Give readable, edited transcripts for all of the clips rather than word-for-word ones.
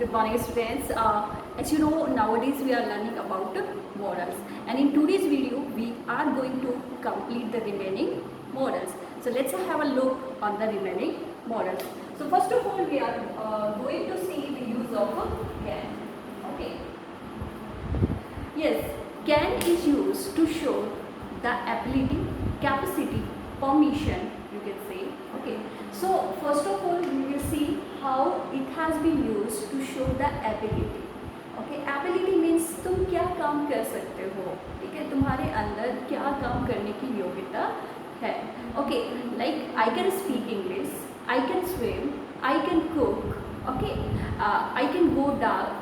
Good morning, students. As you know, nowadays we are learning about models, and in today's video, we are going to complete the remaining models. So let's have a look on the remaining models. So first of all, we are going to see the use of can. Okay. Yes, can is used to show the ability, capacity, permission, you can say. Okay. So first of all, we will see how it has been used to show the ability. Okay, ability means तुम क्या काम कर सकते हो, ठीक है, तुम्हारे अंदर क्या काम करने की योग्यता है. Okay, like I can speak English, I can swim, I can cook. Okay, I can go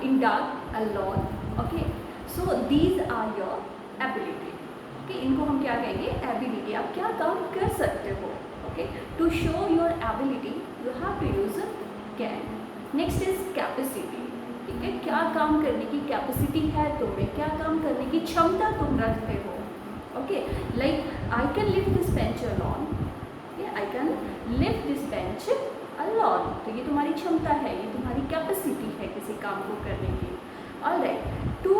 in dark alone. Okay, so these are your ability. Okay, इनको हम क्या कहेंगे, ability. आप क्या काम कर सकते हो. Okay, to show your ability you have to use can. Next is capacity. ठीक है, क्या काम करने की कैपेसिटी है तुम्हें, क्या काम करने की क्षमता तुम रखते हो. Okay, like I can lift this bench alone. Yeah, I can lift this bench alone. तो ये तुम्हारी क्षमता है, ये तुम्हारी कैपेसिटी है किसी काम को करने की. Alright, to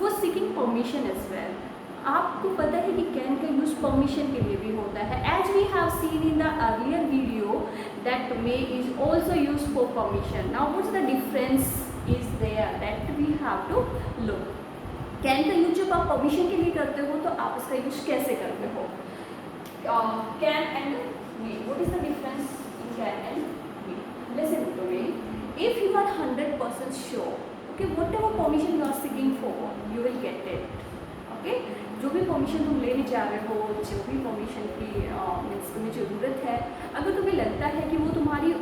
for seeking permission as well. आपको पता है कि कैन का यूज़ परमिशन के लिए भी होता है. As we have seen in the earlier video that may is also use for permission. Now what's the difference is there that we have to look. Can का यूज जब आप permission के लिए करते हो तो आप इसका यूज कैसे करते हो. Can and may, what is the difference in can and may. Listen to me. If you are 100% sure, okay, whatever permission you are seeking for you will get it. Okay, जो भी permission तुम लेने जा रहे हो, जो भी permission की मीन्स तुम्हें ज़रूरत है, अगर तुम्हें लगता है कि वो तुम्हारी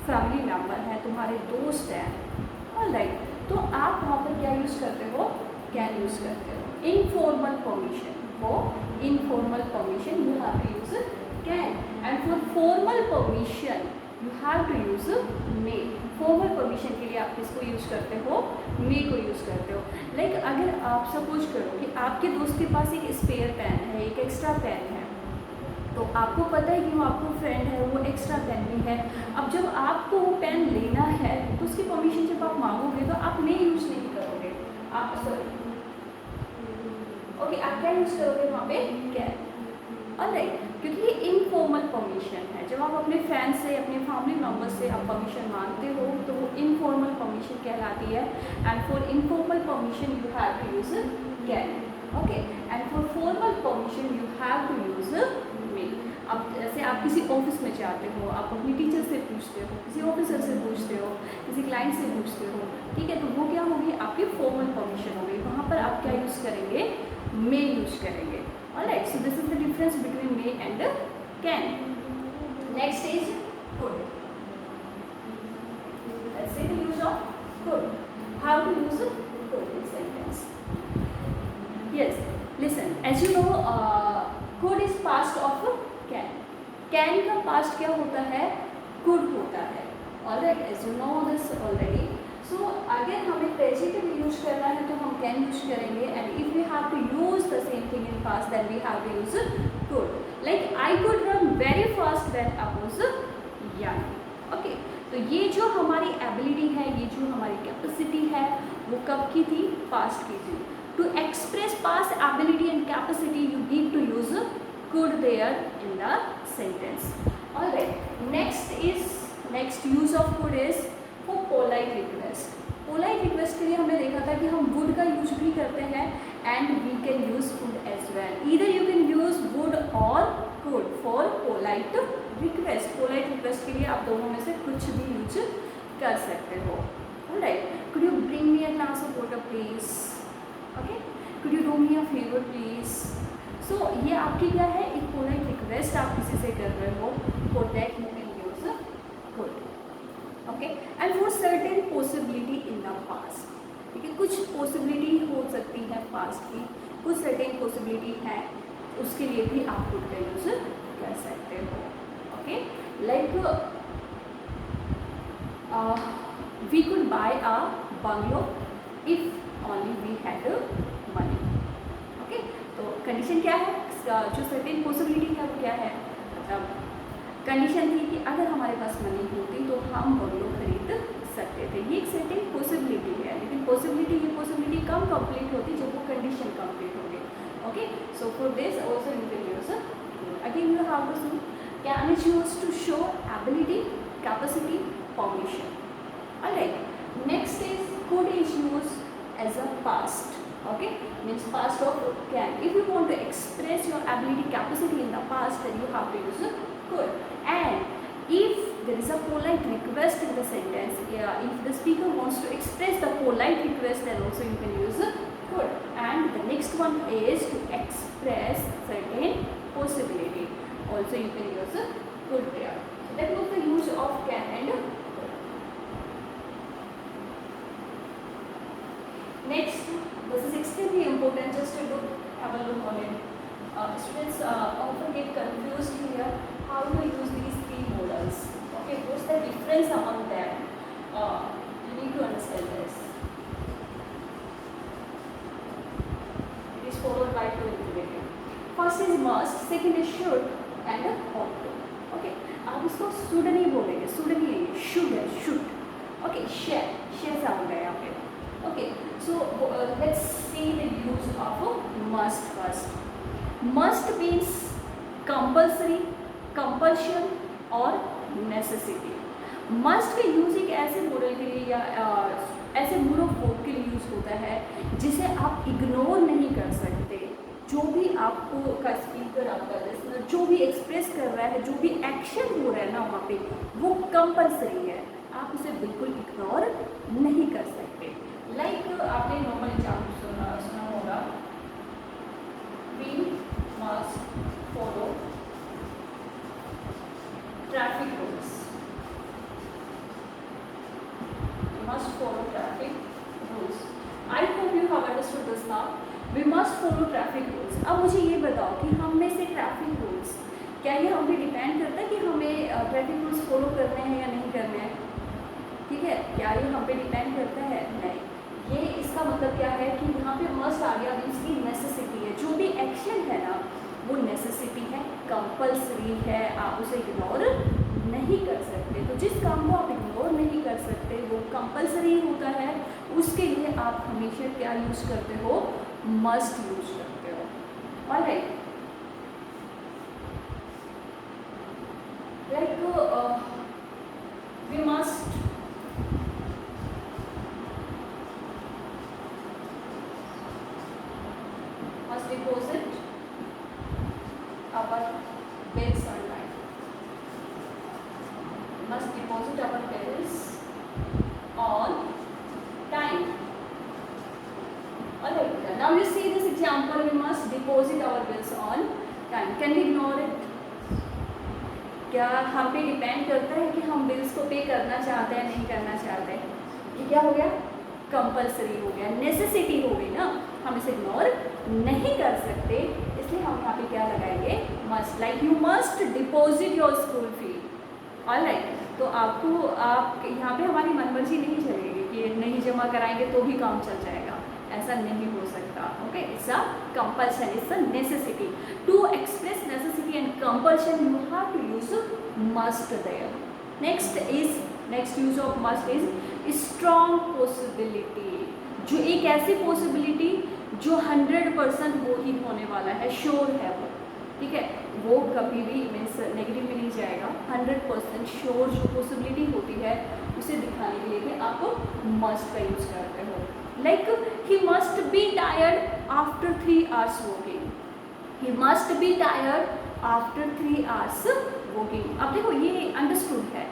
फैमिली मेम्बर है, तुम्हारे दोस्त हैं, ऑलराइट, तो आप वहाँ पर क्या यूज़ करते हो, कैन यूज़ करते हो. Informal permission, for informal permission you have to use can, and for formal permission you have to use may. Formal permission के लिए आप किसको यूज़ करते हो, मे को यूज़ करते हो. लाइक अगर आप सपोज करो कि आपके दोस्त के पास एक स्पेयर पेन है, एक एक्स्ट्रा पेन है, तो आपको पता है कि वो आपको फ्रेंड है, वो एक्स्ट्रा पेन भी है. अब जब आपको वो पेन लेना है तो उसकी परमिशन जब आप मांगोगे तो आप मे यूज़ नहीं करोगे, आप सॉरी ओके आप क्या यूज़ करोगे वहाँ पे, कैन. ऑलराइट, क्योंकि ये इनफॉर्मल परमिशन है. जब आप अपने फ्रेंड से, अपने फैमिली मेम्बर से आप परमिशन मांगते हो तो वो इनफॉर्मल परमिशन कहलाती है. And for informal permission you have to use can. Okay, and for formal permission you have to use may. अब जैसे आप किसी ऑफिस में जाते हो, आप अपनी टीचर से पूछते हो, किसी ऑफिसर से पूछते हो, किसी क्लाइंट से पूछते हो, ठीक है, तो वो क्या होगी, आपकी फॉर्मल परमिशन होगी. वहाँ पर आप क्या यूज़ करेंगे, मे यूज़ करेंगे. Alright, so this is the difference between may and can. Next is could. Let's say the use of could. How to use could in sentence. Yes, listen. As you know, could is past of can. Can का past क्या होता है, could होता है. Alright, as you know this already. So अगर हमें present में use करना है तो हम कैन यूज करेंगे. And if we have to use the same thing in past then we have to use could. Like I could run very fast when I was young. Okay, तो ये जो हमारी ability है, ये जो हमारी capacity है, वो कब की थी, पास्ट की थी. To express past ability and capacity you need to use could there in the sentence. Alright, next use of could is for polite request. Polite request के लिए हमने देखा था कि हम वुड का यूज भी करते हैं and we can use could as well. Either you can use would और could for polite request. Polite request के लिए आप दोनों में से कुछ भी यूज कर सकते हो. Alright, could you bring me a glass of water please. Okay, could you do me a favour please. So ये आपकी क्या है, एक पोलाइट रिक्वेस्ट आप किसी से कर रहे हो, for that you can use could. Okay, and for certain possibility in the past. ठीक है, कुछ पॉसिबिलिटी हो सकती है पास्ट की, कुछ सर्टेन पॉसिबिलिटी है, उसके लिए भी आप कुड का यूज कर सकते हो. Okay, like we could buy a bungalow if only we had money. Okay, तो कंडीशन क्या है, जो सर्टेन पॉसिबिलिटी है वो क्या है, मतलब कंडीशन थी कि अगर हमारे पास मनी होती तो हम बंगलो खरीद सकते थे. ये कंप्लीट होती जब वो कंडीशन कंप्लीट होगी. Okay, so for this also you can use again you have to see can is used to show ability, capacity, permission. Alright, next is could is used as a past. Okay, means past of can. If you want to express your ability, capacity in the past, then you have to use could. And if there is a polite request in the sentence, if the speaker wants to express the polite request, then also you can use could. And the next one is to express certain possibility, also you can use could there. So that was the use of can and could. Next, this is extremely important, just to have a look on it. Students often get confused here how to use these three modals. Okay, what's the difference among them? You need to understand this. It is followed by two imperative. First is must, second is should and ought to. Okay, आप इसको should नहीं बोलेंगे, should नहीं है, should है, should. Okay, share sound है यहाँ पे. Okay, so let's see the use of must first. Must means compulsory, compulsion और necessity. Must का यूज एक ऐसे मॉडल के लिए या ऐसे मूड ऑफ वर्ब के लिए यूज होता है जिसे आप इग्नोर नहीं कर सकते. जो भी आपको का स्पीकर, आपका लिसनर जो भी एक्सप्रेस कर रहा है, जो भी एक्शन हो रहा है ना वहाँ पे, वो कंपल्सरी है, आप उसे बिल्कुल इग्नोर नहीं कर सकते. लाइक आपने नॉर्मल एग्जाम्पल सुना होगा, we must follow traffic rules. Must follow traffic rules. I hope you have understood this now. We must follow traffic rules. अब मुझे ये बताओ कि हम में से ट्रैफिक रूल्स, क्या ये हम पे डिपेंड करता है कि हमें ट्रैफिक रूल्स फॉलो करने हैं या नहीं करने हैं? ठीक है, क्या ये हम पे डिपेंड करता है? नहीं. ये इसका मतलब क्या है कि यहाँ पे मस्ट आ गया, मीन्स की नेसेसिटी है. जो भी एक्शन है ना वो नेसेसिटी है, कंपल्सरी है, आप उसे इग्नोर नहीं कर सकते. तो जिस काम को आप इग्नोर नहीं कर सकते वो कंपल्सरी होता है, उसके लिए आप हमेशा क्या यूज करते हो? मस्ट यूज करते हो. Alright, like we must deposit our bills on time. Must deposit our bills on time. Alright, now you see this example. We must deposit our bills on time. Can we ignore it? क्या हम पे depend करता है कि हम bills को पे करना चाहते हैं, नहीं करना चाहते हैं? ये क्या हो गया? कंपल्सरी हो गया, नेसेसिटी हो गई ना, हम इसे इग्नोर नहीं कर सकते. इसलिए हम यहाँ पे क्या लगाएंगे? Must. Like you must deposit your school fee. Alright, तो आपको आप यहाँ पे हमारी मनमर्जी नहीं चलेगी कि नहीं जमा कराएंगे तो भी काम चल जाएगा, ऐसा नहीं हो सकता. Okay, it's a compulsion, it's a necessity. To express necessity and compulsion you have to use must there. Next use of must is strong possibility. जो एक ऐसी पॉसिबिलिटी जो 100% वो ही होने वाला है, श्योर है वो. ठीक है, वो कभी भी मीन्स नेगेटिव में नहीं जाएगा. 100% श्योर जो पॉसिबिलिटी होती है उसे दिखाने के लिए भी आप मस्ट का यूज करते हो. Like he must be tired after 3 hours walking. He must be tired after 3 hours walking. अब देखो ये अंडरस्टूड है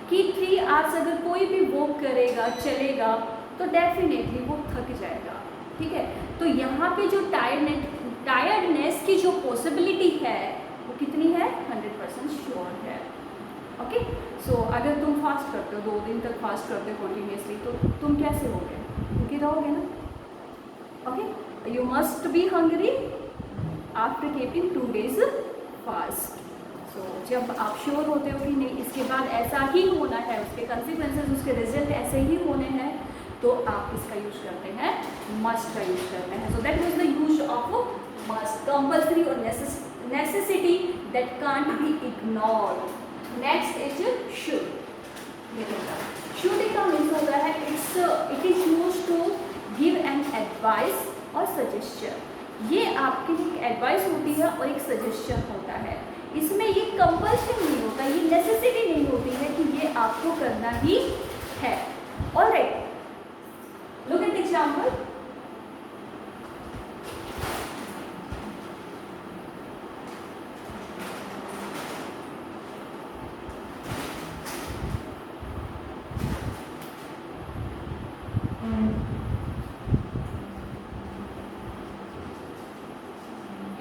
कि 3 hours अगर कोई भी वॉक करेगा, चलेगा, तो डेफिनेटली वो थक जाएगा. ठीक है, तो यहाँ पे जो टायर्डनेस की जो पॉसिबिलिटी है वो कितनी है? 100% श्योर है. ओके, सो अगर तुम फास्ट करते हो, 2 दिन तक फास्ट करते हो कंटिन्यूसली, तो तुम कैसे होगे? भूखे रहोगे ना. Okay, you must be hungry after keeping 2 days fast. So जब आप श्योर होते हो कि नहीं इसके बाद ऐसा ही होना है, उसके कंसिक्वेंसेस, उसके रिजल्ट ऐसे ही होने हैं, तो आप इसका यूज करते हैं, मस्ट का यूज करते हैं. So that was the use of must. Compulsory और necessity that can't be ignored. Next is should. Should का मीन्स होता है it is use to give an advice और सजेशन। ये आपके लिए एक एडवाइस होती है और एक सजेशन होता है। इसमें ये कंपल्शन नहीं होता, ये नेसेसिटी नहीं होती है कि ये आपको करना ही है। Alright, look at example.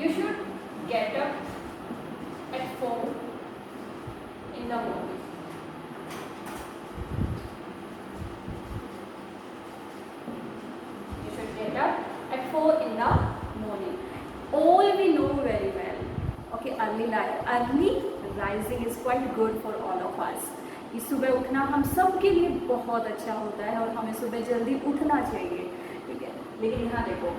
You should get up at 4 in the morning. You should get up at 4 in the morning. All we know very well. Okay, early rising is quite good for all of us. इस सुबह उठना हम सब के लिए बहुत अच्छा होता है और हमें सुबह जल्दी उठना चाहिए, ठीक है। लेकिन यहाँ देखो,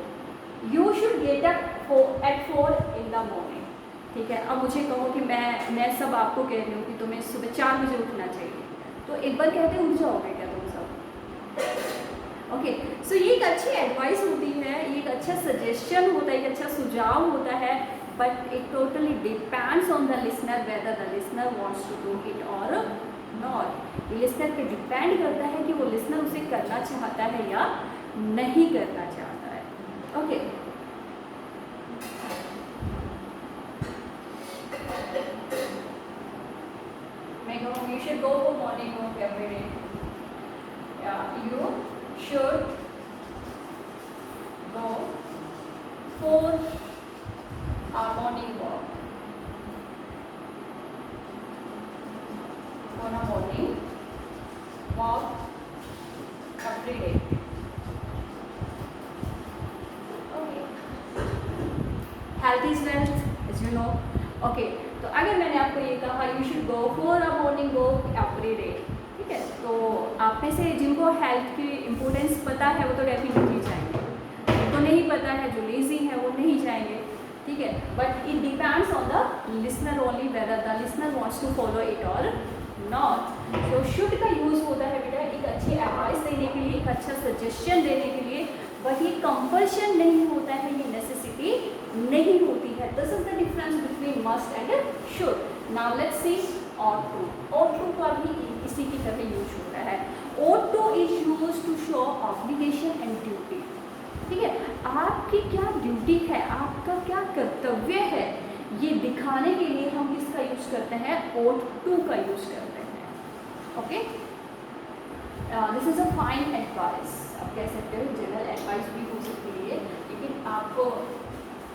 you should get up at 4 in the morning, ठीक है। अब मुझे कहो कि मैं सब आपको कह रही हूँ कि तुम्हें सुबह 4 बजे उठना चाहिए, तो एक बार कहते उठ जाओगे क्या तुम सब? ओके, सो ये एक अच्छी एडवाइस होती है, ये एक अच्छा सजेशन होता है, एक अच्छा सुझाव होता है, but it totally depends on the listener whether the listener wants to do it और नॉट। ये लिसनर पे डिपेंड करता है कि वो लिसनर उसे करना चाहता है या नहीं करना चाहता है। ओके, मैं कहूँ you should go for morning walk every day. You should go for a morning walk, on a morning walk every day. Okay, health is wealth, as you know. Okay, तो अगर मैंने आपको ये कहा you should go for a morning walk every day, ठीक है, तो आप में से जिनको हेल्थ की इम्पोर्टेंस पता है वो तो डेफिनेटली जाएंगे, जिनको नहीं पता है, जो लेजी है वो नहीं जाएंगे, ठीक है। But it depends on the listener only whether the listener wants to follow it और नॉट। सो शुड का यूज होता है बेटा एक अच्छी एडवाइस देने के लिए, एक अच्छा सजेशन देने के लिए, बट ये कंपल्शन नहीं होता है, ये नेसेसिटी नहीं होती है। This is the difference between must and should. Now let's see ought to। ought to का भी इसी की तरह यूज होता है। ought to is used to show obligation and duty, ठीक है। आपकी क्या ड्यूटी है, आपका क्या कर्तव्य है, ये दिखाने के लिए हम किसका यूज करते हैं? ought to का यूज करते हैं। Okay, this is a fine advice, आप कह सकते हो जनरल एडवाइस भी हो सकती है, लेकिन आपको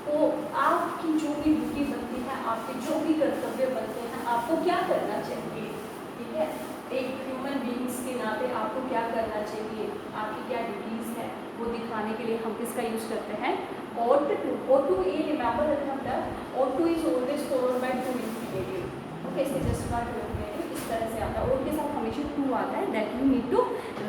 वो आपकी जो भी ड्यूटी बनती है, आपके जो भी कर्तव्य बनते हैं, आपको क्या करना चाहिए, ठीक है। एक ह्यूमन बीइंग्स के नाते आपको क्या करना चाहिए, आपकी क्या ड्यूटीज़ है, वो दिखाने के लिए हम किसका यूज़ करते हैं? ought to। ought to ये रिमेंबर रखना होता है, ought to is always followed by to infinitive। Okay, इसे जस्ट नॉट infinitive इस तरह से आता है, ought के साथ हमेशा to आता है, that you need to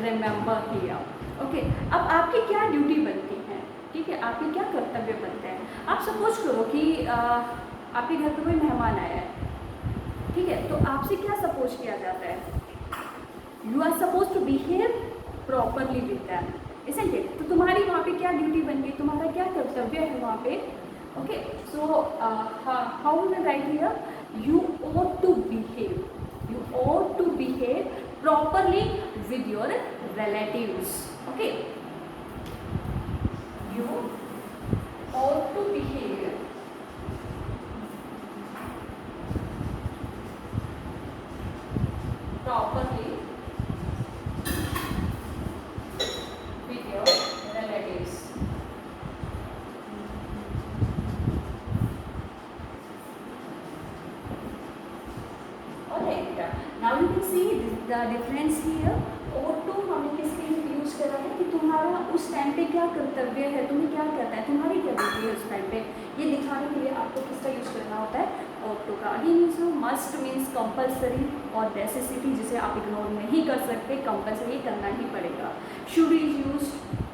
remember here. Okay, अब आपकी क्या ड्यूटी बनती है, ठीक है, आपके क्या कर्तव्य बनते हैं। आप सपोज करो कि आपके घर पर कोई मेहमान आया है, ठीक है, तो आपसे क्या सपोज किया जाता है? You are suppose to behave properly with them, isn't it? तो तुम्हारी वहाँ पे क्या ड्यूटी बन गई, तुम्हारा क्या कर्तव्य है वहाँ पे? Okay, so how will write here? You ought to behave, you ought to behave properly with your relatives। okay, you ought to behave properly with your relatives। Alright, now you can see the difference here। ought to हमने किसके लिए use करा है कि तुम्हारा उस time पे क्या कर्तव्य है, तुम्हें क्या करना है, तुम्हारी क्या ड्यूटी है उस टाइम पे, ये दिखाने के लिए आपको किसका यूज करना होता है? ought to का। Again use must means compulsory और नेसेसिटी, जिसे आप इग्नोर नहीं कर सकते, कंपल्सरी करना ही पड़ेगा। Should is use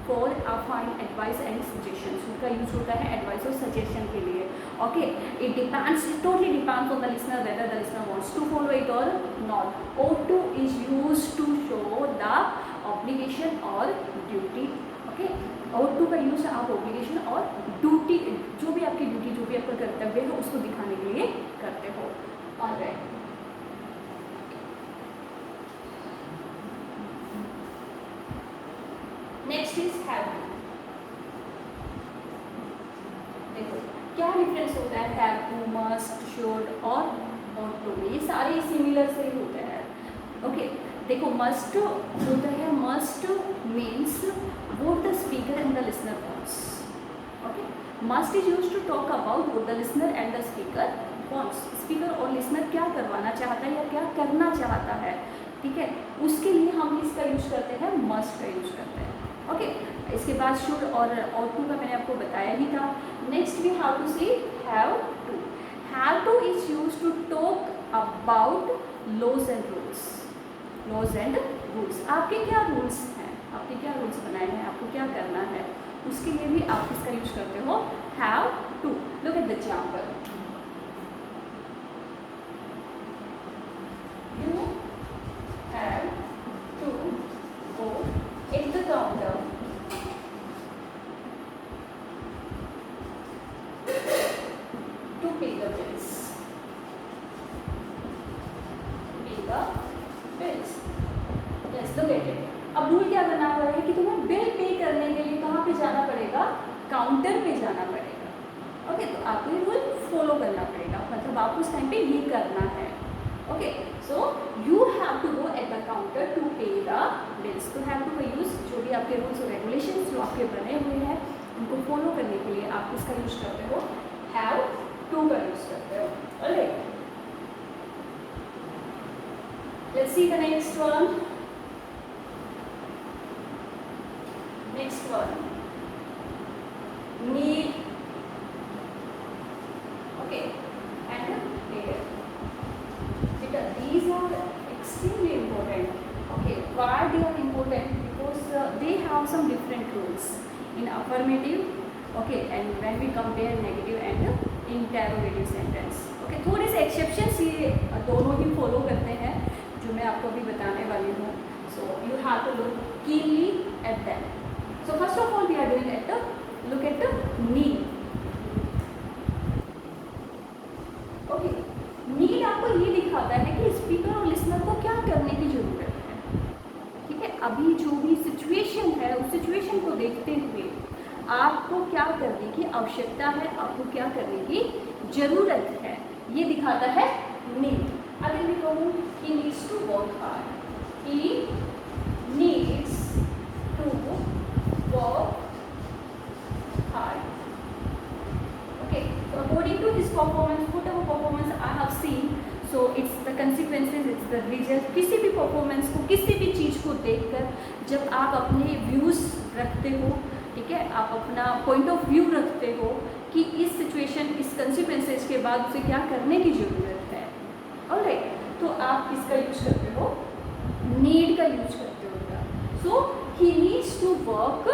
for a fine advice and suggestion, should का यूज होता है एडवाइस और सजेशन के लिए। Okay, it depends, totally depends on the listener whether the listener wants to follow it और not. ought to is used to show the obligation or duty। Okay. और to का use आप obligation और duty, जो भी आपकी duty, जो भी आपका कर्तव्य है उसको दिखाने के लिए करते हो। Alright, next is have to. देखो क्या डिफरेंस होता है हैव टू, मस्ट, शुड और ऑट टू में, ये सारे सिमिलर से ही होते हैं। ओके देखो मस्ट होता है, must means what the speaker and the listener wants. Okay, must is used to talk about what the listener and the speaker wants. Speaker और listener क्या करवाना चाहता है या क्या करना चाहता है, ठीक है, उसके लिए हम इसका यूज करते हैं, must का यूज करते हैं। ओके इसके बाद should और ought to का मैंने आपको बताया ही था। Next we have to see have to. Have to is used to talk about laws and rules. Laws and rules, आपके क्या रूल्स हैं, आपके क्या रूल्स बनाए हैं, आपको क्या करना है, उसके लिए भी आप इसका यूज करते हो have to. Look at the example, you have to go at the counter to pay the bills, pay the bills. Yes look at it. अब रूल क्या बना हुआ है कि तुम्हें बिल पे करने के लिए कहाँ पे जाना पड़ेगा, काउंटर पे जाना पड़ेगा। ओके तो आपको ये रूल फॉलो करना पड़ेगा, मतलब आपको उस टाइम पे ये करना है। Okay so you have to go at the counter to pay the bills. तो हैव टू का यूज जो भी आपके रूल्स और रेगुलेशंस जो आपके बने हुए हैं उनको फॉलो करने के लिए आप इसका यूज करते हो, हैव टू का यूज करते हो। Alright, let's see the next one. Next one, need, okay, and dare. These are extremely important. Okay, why they are important? Because they have some different rules in affirmative, okay, and when we compare negative and interrogative sentence. Okay, थोड़े से exceptions ये दोनों ही follow करते हैं जो मैं आपको अभी बताने वाली हूँ. So you have to look keenly at them. So first of all we are doing at the look at the need. Okay, need आपको ये दिखाता है कि स्पीकर और लिसनर को क्या करने की जरूरत है, ठीक है। अभी जो भी सिचुएशन है उस सिचुएशन को देखते हुए आपको क्या करने की आवश्यकता है, आपको क्या करने की जरूरत है, ये दिखाता है नीड। अगर मैं कहूँ he needs to work hard, he needs to work hard. Okay, so according to his performance, whatever performance I have seen, so it's the consequences, it's the result. किसी भी परफॉर्मेंस को, किसी भी चीज़ को देखकर जब आप अपने व्यूज़ रखते हो, ठीक है, आप अपना पॉइंट ऑफ व्यू रखते हो कि इस सिचुएशन, इस कंसिक्वेंसेस के बाद उसे क्या करने की ज़रूरत है, ऑलराइट, तो आप इसका यूज करते हो, नीड का यूज करते हो। So he needs to work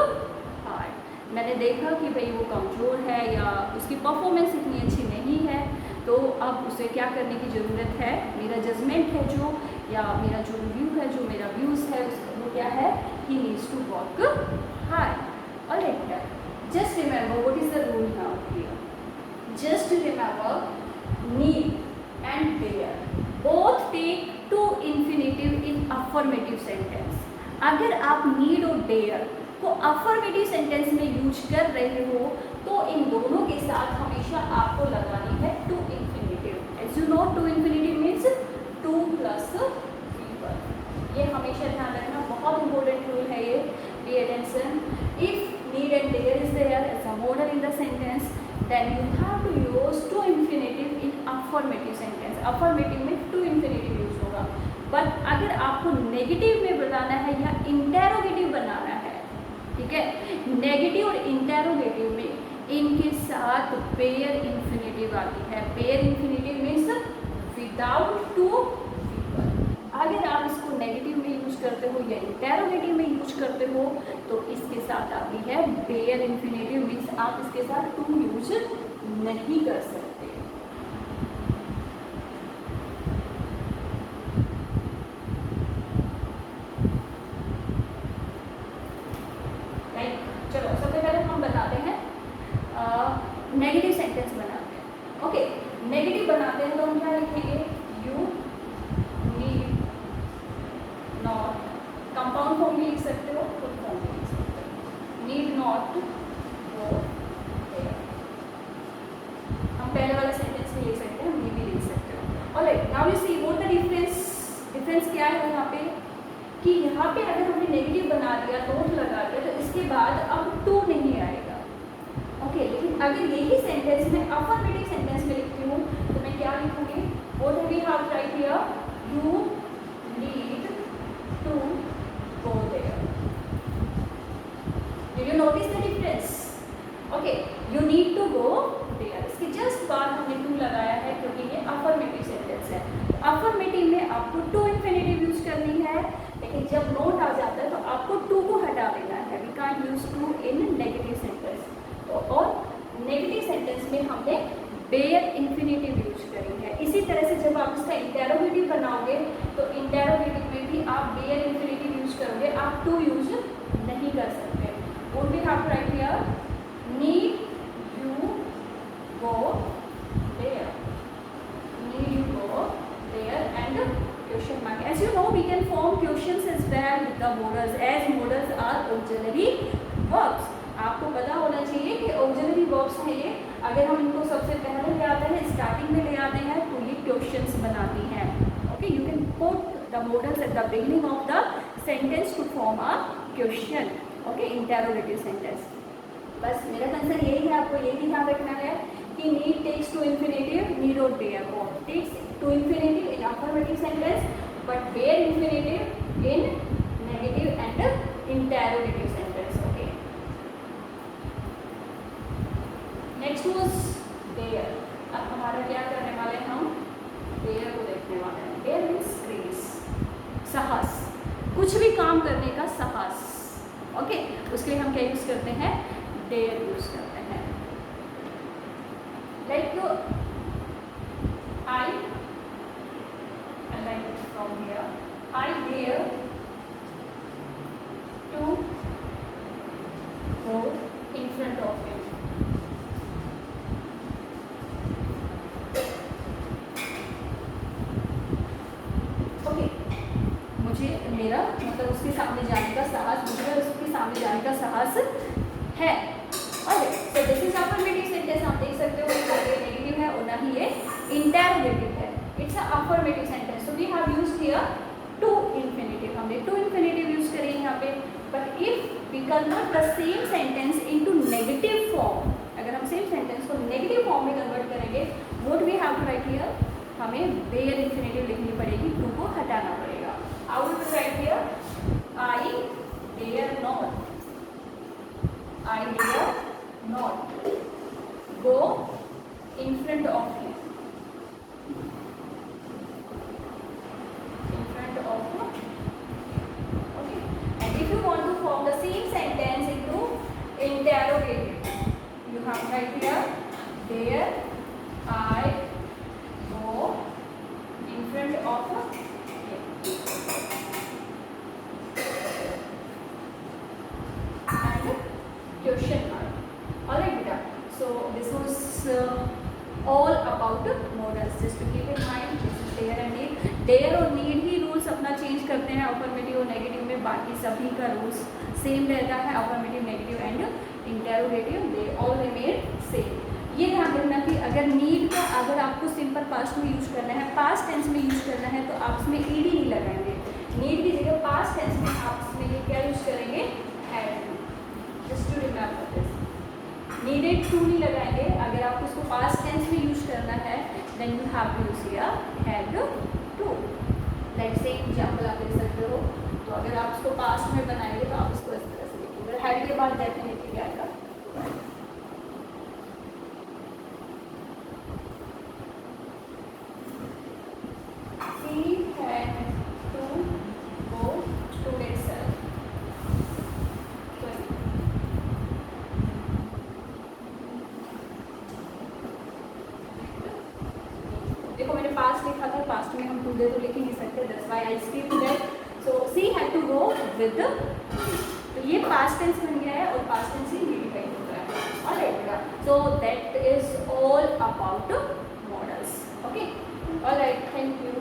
hard. मैंने देखा कि भाई वो कमज़ोर है या उसकी परफॉर्मेंस इतनी अच्छी नहीं है, तो अब उसे क्या करने की ज़रूरत है, मेरा जजमेंट है जो, या मेरा जो रिव्यू है, जो मेरा व्यूज़ है, वो क्या है, he needs to work hard. Alright, just remember what is the rule now here. Just remember need and dare both take to infinitive in affirmative sentence. अगर आप need और dare को affirmative sentence में use कर रहे हो तो इन दोनों के साथ हमेशा आपको लगानी है to infinitive. As you know, to infinitive means to plus people. ये हमेशा ध्यान रखना, बहुत important rule है ये. Pay attention. If need and dare is there as a modal in the sentence, then you have to use to infinitive in affirmative sentence. Affirmative में to infinitive use होगा, but अगर आपको negative में बताना है या इंटेरोगेटिव बनाना है, ठीक है, नेगेटिव और इंटेरोगेटिव में इनके साथ पेयर इंफिनिटिव आती है। Bare infinitive means without to people. अगर आप इसको नेगेटिव में यूज करते हो या इंटेरोगेटिव में यूज करते हो तो इसके साथ आती है पेयर इंफिनिटिव, मीन्स आप इसके साथ टू यूज नहीं कर सकते। Like नॉर्मल फॉर्म भी लिख सकते हो, फुल फॉर्म भी लिख सकते हो, नीड नॉट गो देयर। हम पहले वाला सेंटेंस भी लिख सकते हैं, ये भी लिख सकते हो। Alright, now you see what the difference क्या है यहाँ पे कि यहाँ पे अगर हमने नेगेटिव बना दिया, नोट लगा दिया, तो इसके बाद अब टू नहीं आएगा। ओके, लेकिन अगर यही सेंटेंस मैं अफर्मेटिव सेंटेंस में लिखती हूँ तो मैं क्या लिखूंगी? What we have write here, you need to go there. Do you notice the difference? Okay, you need to go there, इसके जस्ट बाद हमने टू लगाया है क्योंकि ये अफर्मेटिव सेंटेंस है। अफर्मेटिव में आपको टू इन्फिनेटिव यूज करनी है, लेकिन जब नोट आ जाता है तो आपको टू को हटा देना है। We can't use to in negative sentence. तो और नेगेटिव सेंटेंस में हमने बेयर इन्फिनेटिव यूज करी है। इसी तरह से जब आप इसका इंटेरोगेटिव बनाओगे तो इंटेरोगेटिव में भी आप बेयर इन्फिनेटिव यूज करोगे, आप टू यूज नहीं कर सकते। Would we have to write here, need you go there, need you go there and question mark. As you know, we can form questions as well with the modals, as modals are auxiliary verbs. आपको पता होना चाहिए कि auxiliary verbs हैं ये, अगर हम इनको सबसे पहले ले आते हैं, स्टार्टिंग में ले आते हैं, तो ये questions बनाती हैं। Okay, you can put the modals at the beginning of the sentence to form a question. Okay, interrogative sentence. बस मेरा कंसर्न यही है, आपको यही ध्यान रखना है कि need takes to infinitive, need or bear both takes to infinitive in affirmative sentence, but bear infinitive in negative and interrogative sentence. Okay. Next was bear. अब हमारा क्या करने वाले हैं हम? bear को देखने वाले हैं। bear means grace, साहस, कुछ भी काम करने का साहस। ओके, उसके लिए हम क्या यूज करते हैं? dare यूज करते हैं। Like I like it from here, I dare to go in front of him. Okay, मुझे मेरा मतलब उसके सामने जाने का साहस, मुझे उसके सामने जाने का साहस है। तो दिस इज अफर्मेटिव सेंटेंस। आप देख सकते हो ना ये नेगेटिव है और ना ही ये इंटेरोगेटिव है। It's a affirmative sentence. So we have used here to infinitive, हमने टू इन्फिनेटिव यूज करी है यहाँ पे। But if we convert the same sentence into negative form, अगर हम सेम सेंटेंस को नेगेटिव फॉर्म में कन्वर्ट करेंगे, what we have to write here, हमें बेयर इन्फिनेटिव लिखनी पड़ेगी, टू को हटाना पड़ेगा। How to write here, I dare not, I dare not go in front of him. In front of him. Okay. And if you want to form the same sentence into interrogative, you have right here, dare I go in front of him. Question mark. Alright beta, so this was all about modals. Just to keep in mind, this is dare and need. dare और need ही rules अपना change करते हैं affirmative और negative में, बाकी सभी का rules same रहता है। Affirmative, negative and interrogative they all remain same. ये ध्यान रखना कि अगर नीड का अगर आपको सिंपल पास्ट में यूज करना है, पास्ट टेंस में यूज करना है, तो आप इसमें ईडी नहीं लगाएंगे। नीड की जगह पास्ट टेंस में आप इसमें ये क्या यूज करेंगे, had to. Just to remember this, needed to नहीं लगाएंगे। अगर आपको इसको पास्ट टेंस में यूज करना है then you have to use here had to. Let's say example आप दे सकते हो, तो अगर आप इसको पास्ट में बनाएंगे तो आप इसको इस तरह से लिखिए, हैड के बाद डेफिनेटली क्या आएगा, he had to go to itself। देखो मैंने पास्ट लिखा था, पास्ट में हम टुडे तो लिख ही नहीं सकते, that's why I skip that. So see had to go with, तो ये पास्ट टेंस बन गया है और पास्ट टेंस ही डिफाइन होता है। Alright, so that is all about models. Okay, alright, thank you.